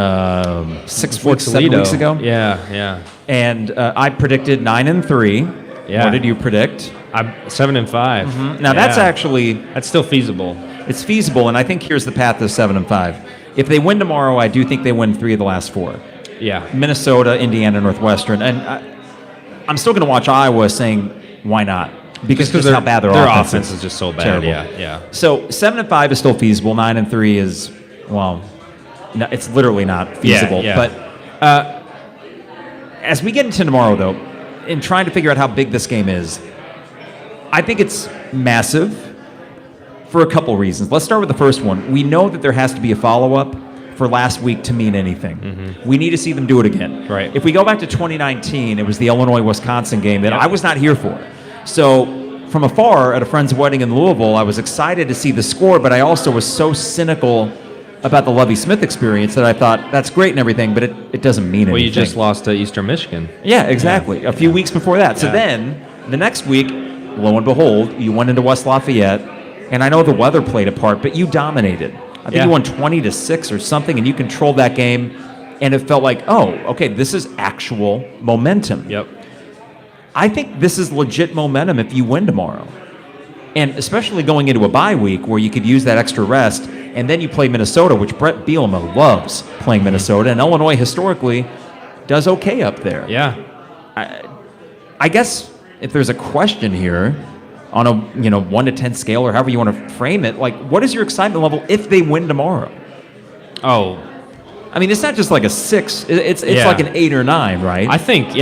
6 weeks, 7 weeks ago? Yeah. And I predicted 9-3. Yeah. What did you predict? I'm 7-5. Now that's actually that's still feasible. it's feasible, and I think here's the path to 7-5. If they win tomorrow, I do think they win 3 of the last 4. Yeah. Minnesota, Indiana, Northwestern, and I'm still going to watch Iowa, saying why not? Because just how bad their offense is just so bad. Terrible. Yeah. So 7-5 is still feasible. 9-3 is, well, no, it's literally not feasible. Yeah. But as we get into tomorrow, though, in trying to figure out how big this game is, I think it's massive for a couple reasons. Let's start with the first one. We know that there has to be a follow-up for last week to mean anything. We need to see them do it again. Right. If we go back to 2019, it was the Illinois-Wisconsin game that I was not here for. So from afar at a friend's wedding in Louisville, I was excited to see the score, but I also was so cynical about the Lovie Smith experience that I thought, that's great and everything, but it doesn't mean anything. Well, you just lost to Eastern Michigan. Yeah, exactly. A few weeks before that. So Yeah. then, the next week, lo and behold, you went into West Lafayette, and I know the weather played a part, but you dominated. I think Yeah. you won 20-6 or something, and you controlled that game, and it felt like, oh, okay, this is actual momentum. Yep. I think this is legit momentum if you win tomorrow. And especially going into a bye week where you could use that extra rest, and then you play Minnesota, which Brett Bielema loves playing Minnesota, and Illinois historically does okay up there. Yeah. I guess if there's a question here on a 1 to 10 scale or however you want to frame it, like what is your excitement level if they win tomorrow? Oh, I mean, it's not just like a 6. It's Yeah. like an 8 or 9, right? I think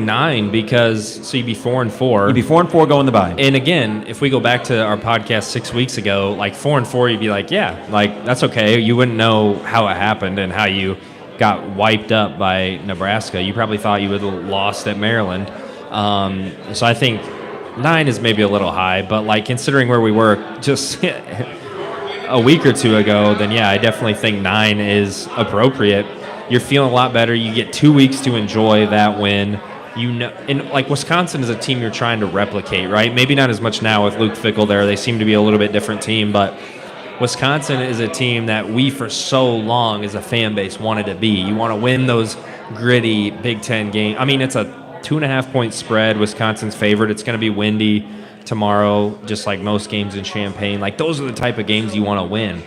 9 because so you'd be 4-4. You'd be 4-4 going the bye. And again, if we go back to our podcast 6 weeks ago, like 4-4, you'd be like, yeah, like that's okay. You wouldn't know how it happened and how you got wiped up by Nebraska. You probably thought you would have lost at Maryland. So I think 9 is maybe a little high, but like considering where we were just a week or two ago, then yeah, I definitely think 9 is appropriate. You're feeling a lot better. You get 2 weeks to enjoy that win. And like Wisconsin is a team you're trying to replicate, right? Maybe not as much now with Luke Fickell there. They seem to be a little bit different team, but Wisconsin is a team that we for so long as a fan base wanted to be. You want to win those gritty Big Ten games. I mean, it's a 2.5-point spread. Wisconsin's favorite. It's going to be windy tomorrow, just like most games in Champaign. Like those are the type of games you want to win.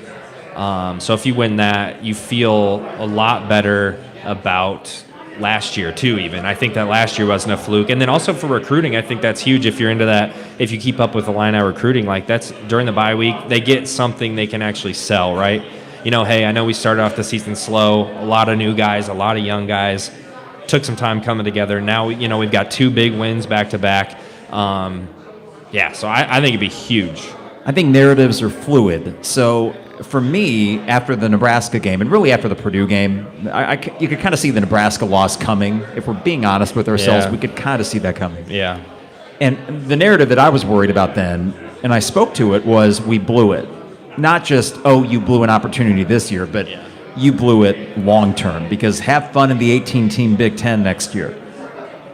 So if you win that, you feel a lot better about last year too. Even I think that last year wasn't a fluke. And then also for recruiting, I think that's huge. If you're into that, if you keep up with the Illini recruiting, like that's during the bye week, they get something they can actually sell, right? Hey, I know we started off the season slow. A lot of new guys, a lot of young guys. Took some time coming together. Now we've got 2 big wins back to back. Yeah, so I think it'd be huge. I think narratives are fluid. So for me, after the Nebraska game, and really after the Purdue game, you could kind of see the Nebraska loss coming. If we're being honest with ourselves, Yeah. we could kind of see that coming. Yeah. And the narrative that I was worried about then, and I spoke to it, was we blew it. Not just, oh, you blew an opportunity this year, but you blew it long term, because have fun in the 18-team Big Ten next year.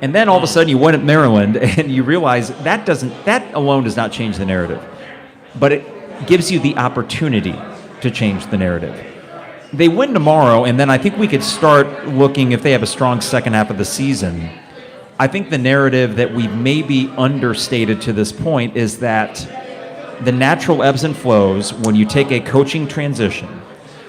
And then all of a sudden you win at Maryland and you realize that alone does not change the narrative. But it gives you the opportunity to change the narrative. They win tomorrow, and then I think we could start looking, if they have a strong second half of the season, I think the narrative that we've maybe understated to this point is that the natural ebbs and flows when you take a coaching transition,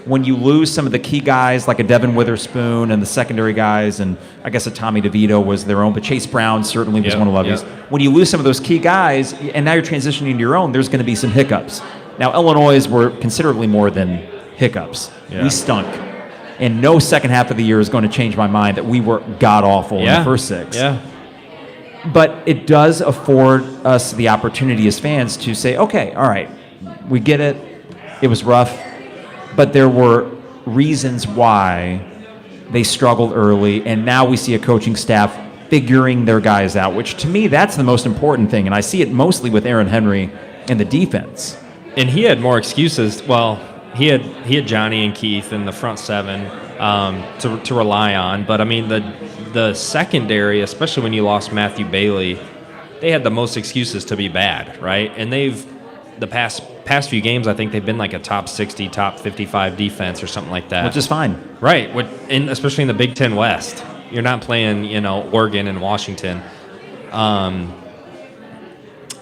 when you lose some of the key guys like a Devin Witherspoon and the secondary guys, and I guess a Tommy DeVito was their own, but Chase Brown certainly was one of Lovey's. When you lose some of those key guys, and now you're transitioning to your own, there's going to be some hiccups. Now, Illinois were considerably more than hiccups. Yeah. We stunk. And no second half of the year is going to change my mind that we were god-awful in the first 6. Yeah. But it does afford us the opportunity as fans to say, okay, all right, we get it. It was rough. But there were reasons why they struggled early, and now we see a coaching staff figuring their guys out, which to me, that's the most important thing. And I see it mostly with Aaron Henry and the defense. And he had more excuses. Well, he had Johnny and Keith in the front 7 to rely on. But I mean, the secondary, especially when you lost Matthew Bailey, they had the most excuses to be bad, right? And the past few games, I think they've been like a top 60, top 55 defense or something like that. Which is fine. Right, especially in the Big Ten West. You're not playing, Oregon and Washington.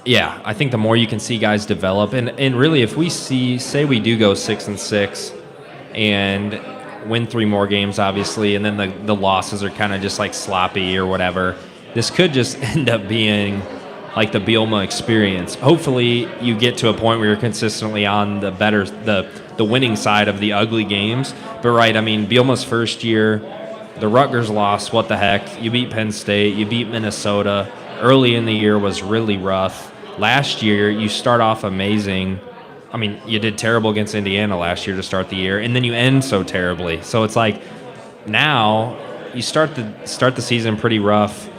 Yeah, I think the more you can see guys develop, and really, if we say we do go 6-6 and win 3 more games, obviously, and then the losses are kind of just like sloppy or whatever, this could just end up being like the Bielema experience. Hopefully, you get to a point where you're consistently on the winning side of the ugly games. But right, I mean, Bielema's first year, the Rutgers loss, what the heck? You beat Penn State, you beat Minnesota. Early in the year was really rough. Last year, you start off amazing, I mean, you did terrible against Indiana last year to start the year, and then you end so terribly. So it's like now you start the season pretty rough.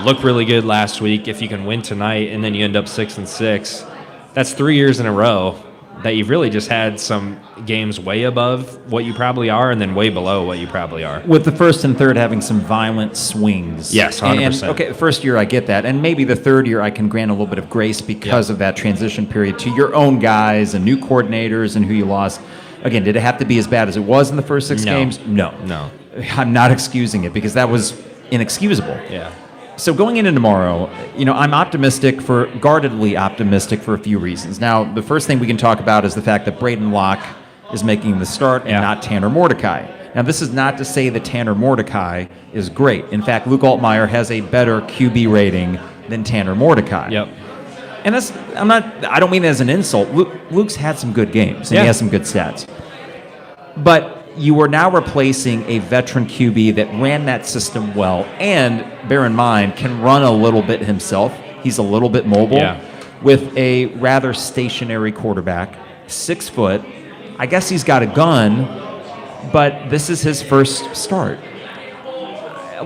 Look really good last week. If you can win tonight, and then you end up 6-6, that's 3 years in a row that you've really just had some games way above what you probably are, and then way below what you probably are. With the first and third having some violent swings. Yes, 100%. And, okay, the first year I get that, and maybe the third year I can grant a little bit of grace because of that transition period to your own guys and new coordinators and who you lost. Again, did it have to be as bad as it was in the first 6 games? No. I'm not excusing it because that was inexcusable. Yeah. So going into tomorrow, I'm guardedly optimistic for a few reasons. Now, the first thing we can talk about is the fact that Braden Locke is making the start and not Tanner Mordecai. Now, this is not to say that Tanner Mordecai is great. In fact, Luke Altmaier has a better QB rating than Tanner Mordecai. Yep. And I don't mean that as an insult. Luke's had some good games and he has some good stats. But you are now replacing a veteran QB that ran that system well and, bear in mind, can run a little bit himself. He's a little bit mobile with a rather stationary quarterback, 6 foot. I guess he's got a gun, but this is his first start.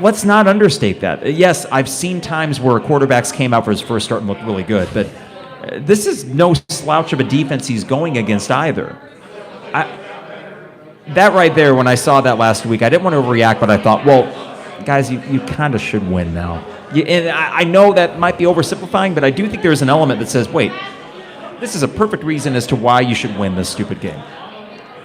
Let's not understate that. Yes, I've seen times where quarterbacks came out for his first start and looked really good, but this is no slouch of a defense he's going against either. That right there, when I saw that last week, I didn't want to overreact, but I thought, well, guys, you kind of should win now. And I know that might be oversimplifying, but I do think there's an element that says, wait, this is a perfect reason as to why you should win this stupid game.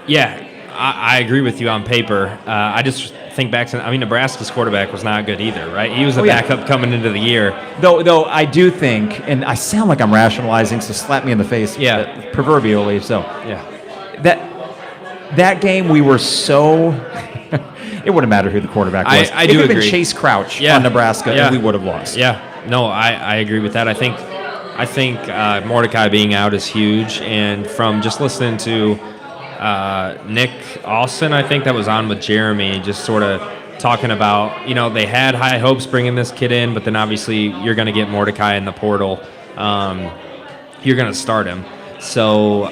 Yeah, I agree with you on paper. I just think back to, Nebraska's quarterback was not good either, right? He was a backup coming into the year. Though I do think, and I sound like I'm rationalizing, so slap me in the face, proverbially, so. Yeah. That game, we were so... it wouldn't matter who the quarterback was. I do agree. It could have been Chase Crouch on Nebraska, and we would have lost. Yeah. No, I agree with that. I think Mordecai being out is huge, and from just listening to Nick Austin, I think that was on with Jeremy, just sort of talking about, they had high hopes bringing this kid in, but then obviously you're going to get Mordecai in the portal. You're going to start him. So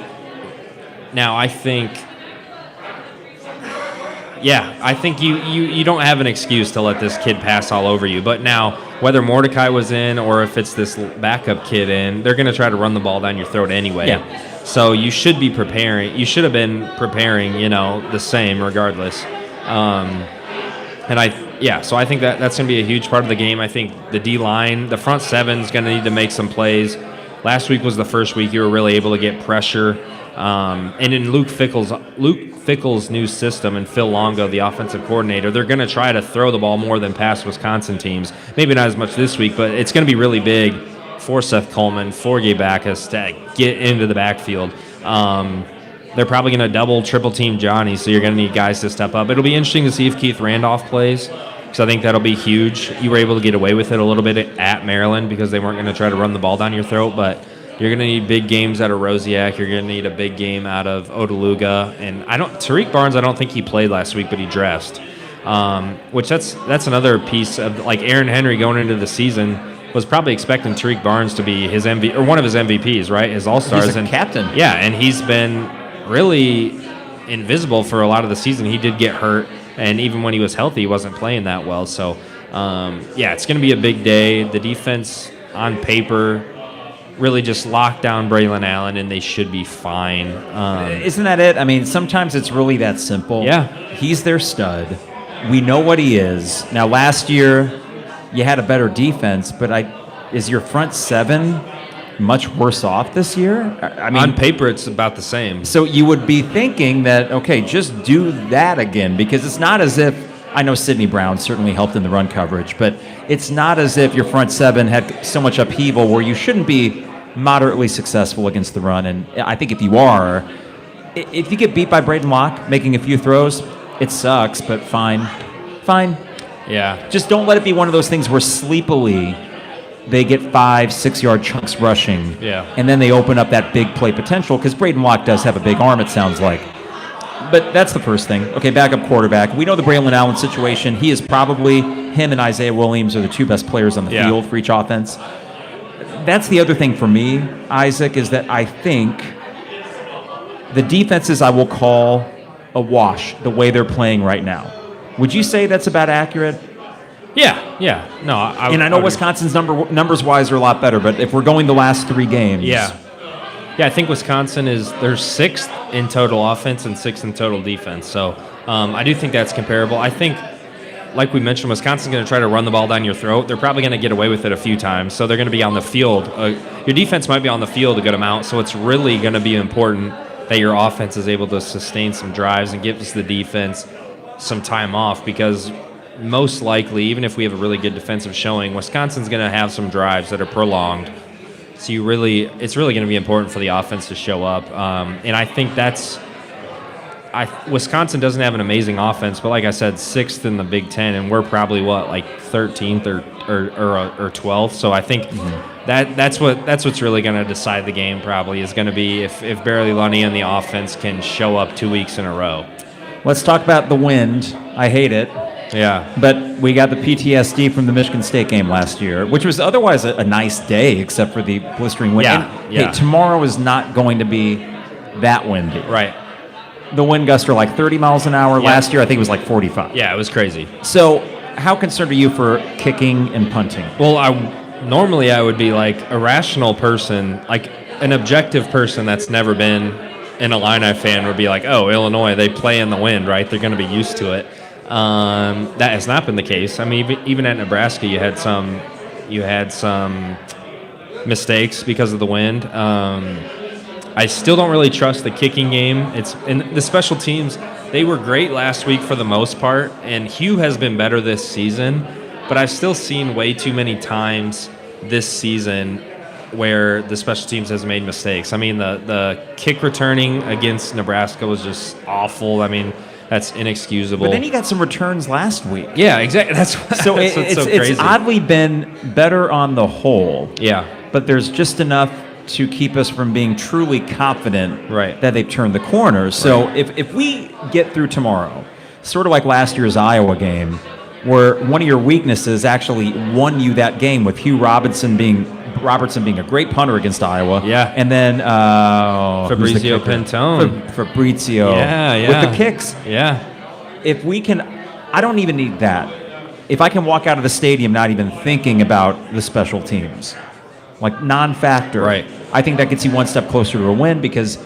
now I think you don't have an excuse to let this kid pass all over you. But now, whether Mordecai was in or if it's this backup kid in, they're going to try to run the ball down your throat anyway. Yeah. So you should be preparing. You should have been preparing, the same regardless. So I think that's going to be a huge part of the game. I think the D-line, the front seven is going to need to make some plays. Last week was the first week you were really able to get pressure. And in Luke Fickell's new system and Phil Longo, the offensive coordinator, they're going to try to throw the ball more than past Wisconsin teams. Maybe not as much this week, but it's going to be really big for Seth Coleman, for Gabe Backus to get into the backfield. They're probably going to double, triple team Johnny, so you're going to need guys to step up. It'll be interesting to see if Keith Randolph plays, because I think that'll be huge. You were able to get away with it a little bit at Maryland because they weren't going to try to run the ball down your throat, but you're going to need big games out of Rosiak. You're going to need a big game out of Odeluga. And Tariq Barnes, I don't think he played last week, but he dressed. Which that's another piece of, like, Aaron Henry going into the season was probably expecting Tariq Barnes to be his MVP, or one of his MVPs, right? His All-Stars. He's a captain. Yeah, and he's been really invisible for a lot of the season. He did get hurt, and even when he was healthy, he wasn't playing that well. So, it's going to be a big day. The defense on paper really just lock down Braylon Allen, and they should be fine. Isn't that it? Sometimes it's really that simple. Yeah. He's their stud. We know what he is. Now, last year, you had a better defense, but is your front seven much worse off this year? On paper, it's about the same. So you would be thinking that, okay, just do that again, because it's not as if, I know Sidney Brown certainly helped in the run coverage, but it's not as if your front seven had so much upheaval where you shouldn't be moderately successful against the run. And I think if you are, if you get beat by Braden Locke making a few throws, it sucks, but fine. Yeah. Just don't let it be one of those things where sleepily they get 5-6 yard chunks rushing. Yeah. And then they open up that big play potential, because Braden Locke does have a big arm, it sounds like. But that's the first thing. Okay, backup quarterback. We know the Braylon Allen situation. He is probably, him and Isaiah Williams are the two best players on the field for each offense. That's the other thing for me, Isaac, is that I think The defenses I will call a wash the way they're playing right now. Would you say that's about accurate? Yeah. No, And I know Wisconsin's numbers-wise are a lot better, but if we're going the last 3 games... Yeah, I think Wisconsin they're 6th in total offense and 6th in total defense. So I do think that's comparable. I think, like we mentioned, Wisconsin's going to try to run the ball down your throat. They're probably going to get away with it a few times. So they're going to be on the field. Your defense might be on the field a good amount. So it's really going to be important that your offense is able to sustain some drives and gives the defense some time off, because most likely, even if we have a really good defensive showing, Wisconsin's going to have some drives that are prolonged. So it's really going to be important for the offense to show up. And I think Wisconsin doesn't have an amazing offense, but like I said, 6th in the Big Ten, and we're probably 13th or 12th. So I think that's what's really going to decide the game. Probably is going to be if Barry Lunny and the offense can show up 2 weeks in a row. Let's talk about the wind. I hate it. Yeah. But we got the PTSD from the Michigan State game last year, which was otherwise a nice day except for the blistering wind. And, hey, tomorrow is not going to be that windy. Right. The wind gusts are like 30 miles an hour. Last year, I think it was like 45. Yeah, it was crazy. So how concerned are you for kicking and punting? Well, normally I would be like a rational person, like an objective person that's never been an Illini fan would be like, oh, Illinois, they play in the wind, right? They're going to be used to it. That has not been the case. I mean, even at Nebraska, you had some mistakes because of the wind. I still don't really trust the kicking game. And the special teams, they were great last week for the most part, and Hugh has been better this season, but I've still seen way too many times this season where the special teams has made mistakes. I mean, the kick returning against Nebraska was just awful. I mean, that's inexcusable. But then you got some returns last week. Yeah, exactly. That's what's so crazy. It's oddly been better on the whole. Yeah. But there's just enough to keep us from being truly confident that they've turned the corner. So if we get through tomorrow, sort of like last year's Iowa game, where one of your weaknesses actually won you that game with Hugh Robertson being a great punter against Iowa. Yeah. And then Fabrizio Pintone. Fabrizio. Yeah. With the kicks. Yeah. If we can, I don't even need that. If I can walk out of the stadium not even thinking about the special teams, like non-factor, I think that gets you one step closer to a win, because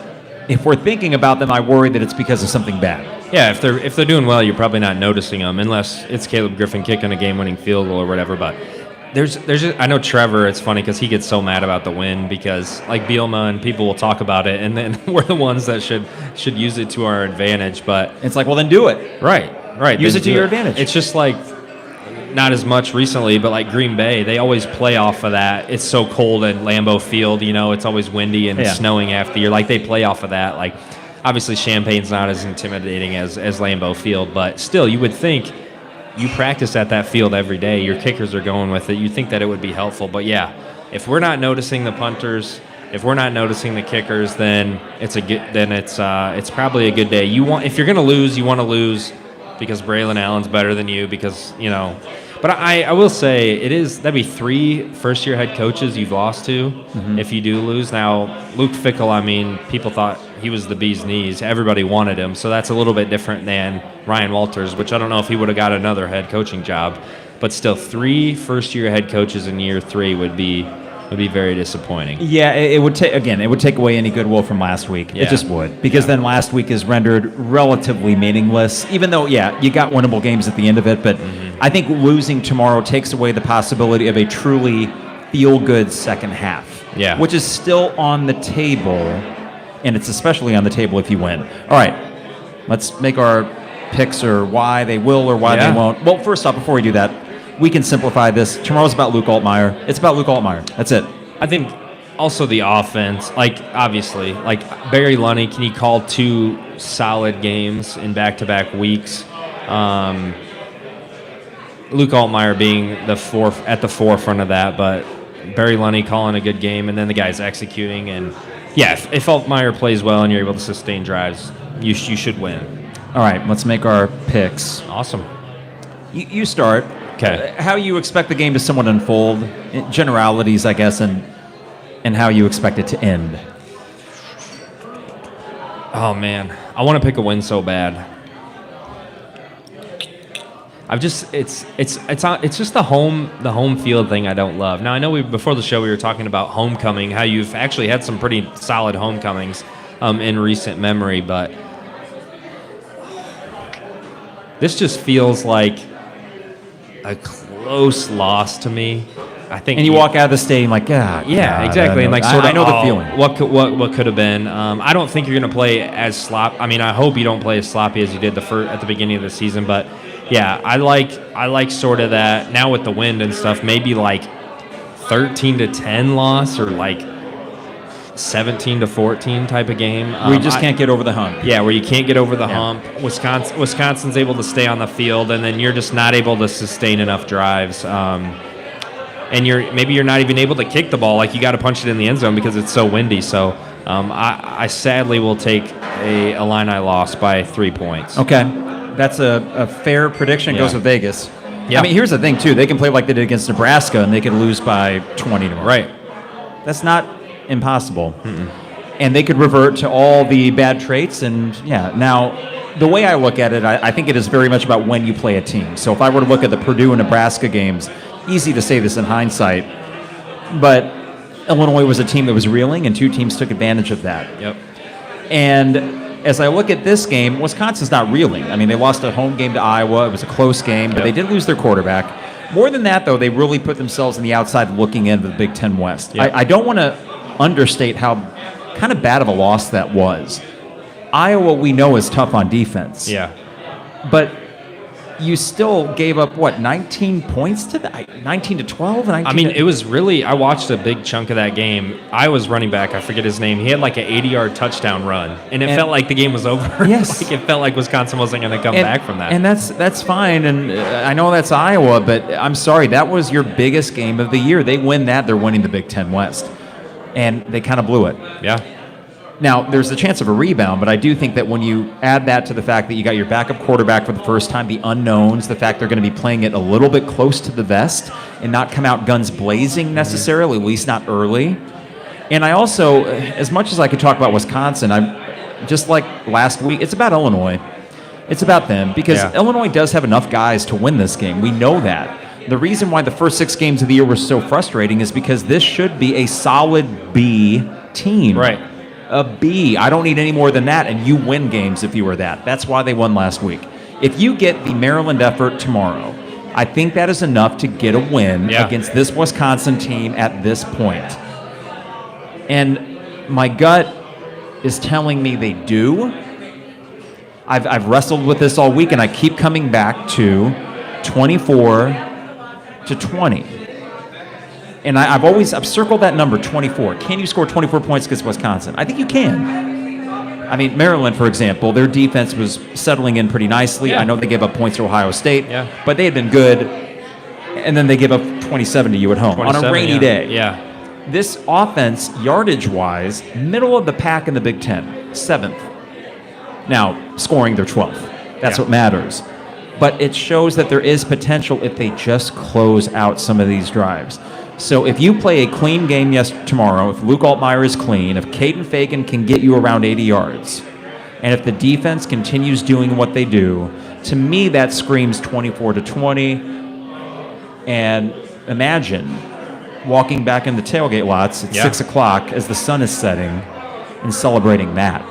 if we're thinking about them, I worry that it's because of something bad. Yeah, if they're doing well, you're probably not noticing them, unless it's Caleb Griffin kicking a game-winning field goal or whatever. But there's just, I know Trevor, it's funny because he gets so mad about the win, because like Bielema and people will talk about it, and then we're the ones that should use it to our advantage. But it's like, well, then do it. Right. Use it to your advantage. It's just like, not as much recently, but like Green Bay, they always play off of that. It's so cold at Lambeau Field, it's always windy and snowing after year. Like, they play off of that. Like, obviously Champaign's not as intimidating as Lambeau Field, but still, you would think you practice at that field every day. Your kickers are going with it. You think that it would be helpful. But yeah, if we're not noticing the punters, if we're not noticing the kickers, then it's probably a good day. If you're going to lose, you want to lose because Braylon Allen's better than you, because But I will say that'd be 3 first-year head coaches you've lost to if you do lose. Now, Luke Fickell, I mean, people thought he was the bee's knees. Everybody wanted him, so that's a little bit different than Ryan Walters, which I don't know if he would have got another head coaching job. But still, 3 first-year head coaches in year 3 would be very disappointing. Yeah, it would take away any goodwill from last week. Yeah. It just would, because then last week is rendered relatively meaningless, even though, you got winnable games at the end of it, but I think losing tomorrow takes away the possibility of a truly feel-good second half, which is still on the table, and it's especially on the table if you win. All right, let's make our picks, or why they will or why they won't. Well, first off, before we do that, we can simplify this. Tomorrow's about Luke Altmaier. It's about Luke Altmaier. That's it. I think also the offense, like, obviously, like Barry Lunny, can he call 2 solid games in back-to-back weeks? Luke Altmaier being at the forefront of that, but Barry Lunny calling a good game, and then the guys executing. And if Altmaier plays well and you're able to sustain drives, you should win. All right, let's make our picks. Awesome. You start. Okay. How you expect the game to somewhat unfold, generalities, I guess, and how you expect it to end. Oh man, I want to pick a win so bad. It's just the home field thing I don't love. Now I know before the show we were talking about homecoming, how you've actually had some pretty solid homecomings in recent memory, but this just feels like a close loss to me. I think, And you walk out of the stadium like, yeah, exactly, and like sort of, I know the feeling. What could have been? I don't think you're going to play as sloppy. I mean, I hope you don't play as sloppy as you did at the beginning of the season. But yeah, I like sort of that now with the wind and stuff. Maybe like 13-10 loss or like 17-14 type of game. We just can't get over the hump. Yeah, where you can't get over the hump. Wisconsin's able to stay on the field, and then you're just not able to sustain enough drives. And you're not even able to kick the ball. Like, you got to punch it in the end zone because it's so windy. So I sadly will take a Illini loss by 3 points. Okay, that's a fair prediction. Yeah. Goes with Vegas. Yeah. I mean, here's the thing too. They can play like they did against Nebraska, and they could lose by 20 tomorrow. Right. That's not impossible. And they could revert to all the bad traits. And yeah, now the way I look at it, I think it is very much about when you play a team. So if I were to look at the Purdue and Nebraska games, easy to say this in hindsight, but Illinois was a team that was reeling, and two teams took advantage of that. Yep. And as I look at this game, Wisconsin's not reeling. I mean, they lost a home game to Iowa. It was a close game, but they did lose their quarterback. More than that, though, they really put themselves on the outside looking into the Big Ten West. Yep. I don't want to understate how kind of bad of a loss that was. Iowa, we know, is tough on defense. Yeah. But you still gave up, 19 points to that? 19 to 12? I mean, it was really, I watched a big chunk of that game. I was running back, I forget his name. He had like an 80-yard touchdown run, and it felt like the game was over. Yes. Like, it felt like Wisconsin wasn't going to come back from that. And that's fine, and I know that's Iowa, but I'm sorry, that was your biggest game of the year. They win that, they're winning the Big Ten West. And they kind of blew it. Yeah. Now, there's a chance of a rebound, but I do think that when you add that to the fact that you got your backup quarterback for the first time, the unknowns, the fact they're going to be playing it a little bit close to the vest and not come out guns blazing necessarily, at least not early. And I also, as much as I could talk about Wisconsin, I'm just like last week, it's about Illinois. It's about them because Illinois does have enough guys to win this game. We know that. The reason why the first 6 games of the year were so frustrating is because this should be a solid B team. Right. A B. I don't need any more than that, and you win games if you were that. That's why they won last week. If you get the Maryland effort tomorrow, I think that is enough to get a win against this Wisconsin team at this point. And my gut is telling me they do. I've wrestled with this all week, and I keep coming back to 24-20. And I've circled that number, 24. Can you score 24 points against Wisconsin? I think you can. I mean, Maryland, for example, their defense was settling in pretty nicely. Yeah. I know they gave up points to Ohio State, but they had been good. And then they gave up 27 to you at home on a rainy day. Yeah. This offense, yardage-wise, middle of the pack in the Big Ten, 7th. Now, scoring, they're 12th. That's what matters. But it shows that there is potential if they just close out some of these drives. So if you play a clean game tomorrow, if Luke Altmaier is clean, if Caden Fagan can get you around 80 yards, and if the defense continues doing what they do, to me that screams 24-20. And imagine walking back in the tailgate lots at 6 o'clock as the sun is setting and celebrating that.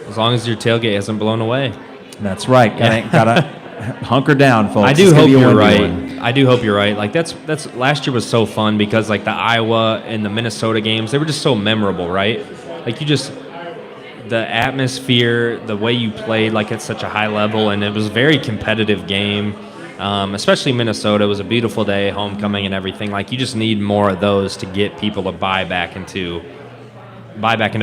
As long as your tailgate hasn't blown away. That's right. Gotta hunker down, folks. I do hope you're right. I do hope you're right. Like that's last year was so fun because like the Iowa and the Minnesota games, they were just so memorable, right? Like the atmosphere, the way you played like at such a high level, and it was a very competitive game. Especially Minnesota. It was a beautiful day, homecoming and everything. Like you just need more of those to get people to buy back into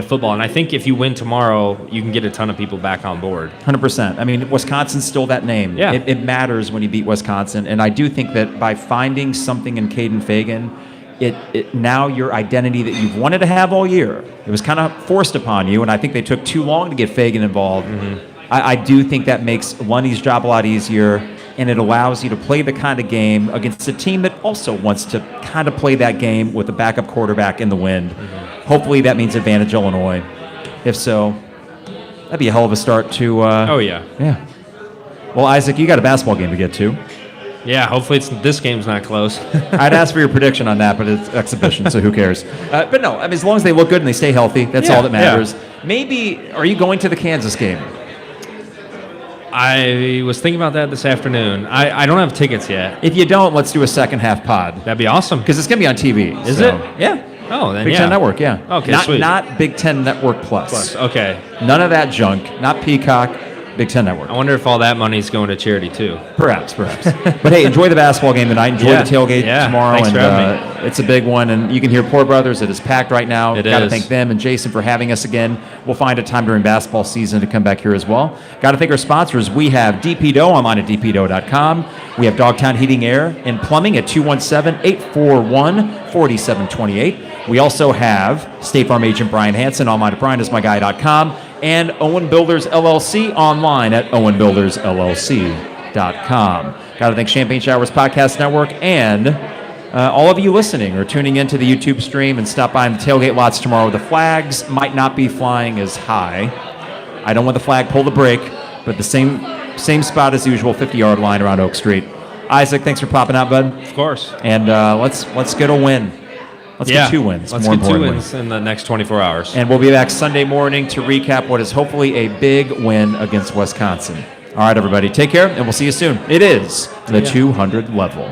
football. And I think if you win tomorrow, you can get a ton of people back on board. 100%. I mean, Wisconsin's still that name. Yeah. It matters when you beat Wisconsin. And I do think that by finding something in Caden Fagan, it now your identity that you've wanted to have all year, it was kind of forced upon you, and I think they took too long to get Fagan involved. I do think that makes Lundy's job a lot easier, and it allows you to play the kind of game against a team that also wants to kind of play that game with a backup quarterback in the wind. Hopefully that means advantage Illinois. If so, That'd be a hell of a start to. Oh yeah, Yeah. Well, Isaac, you got a basketball game to get to. yeah. Hopefully, this game's not close. I'd ask for your prediction on that, but it's exhibition, so who cares? But no, I mean, as long as they look good and they stay healthy, that's Yeah, all that matters. yeah. Maybe, are you going to the Kansas game? I was thinking about that this afternoon. I don't have tickets yet. If you don't, let's do a second half pod That'd be awesome. because it's going to be on TV. Is so- it? Yeah. Oh, then Big yeah. Ten Network, yeah. Okay, not, sweet. Not Big Ten Network Plus. Okay. None of that junk. Not Peacock. Big Ten Network. I wonder if all that money's going to charity too. Perhaps. But hey, enjoy the basketball game tonight. Enjoy Yeah, the tailgate yeah. tomorrow. Thanks and for having it's a big one. And you can hear Poor Brothers. It is packed right now. It Got to is. thank them and Jason for having us again. We'll find a time during basketball season to come back here as well. Got to thank our sponsors. We have DP Dough online at dpdough.com. We have Dogtown Heating, Air, and Plumbing at 217-841-4728. We also have State Farm agent Brian Hansen online at brianismyguy.com. And Owen Builders LLC online at owenbuildersllc.com. Got to thank Champagne Showers Podcast Network and all of you listening or tuning into the YouTube stream, and stop by in the tailgate lots tomorrow. The flags might not be flying as high. I don't want the flag pull the break, but the same spot as usual, 50-yard line around Oak Street. Isaac, thanks for popping out, bud. Of course. And let's get a win. Let's get 2 wins. Let's more get 2 importantly. wins in the next 24 hours. And we'll be back Sunday morning to recap what is hopefully a big win against Wisconsin. All right, everybody, take care, and we'll see you soon. It is the 200 level.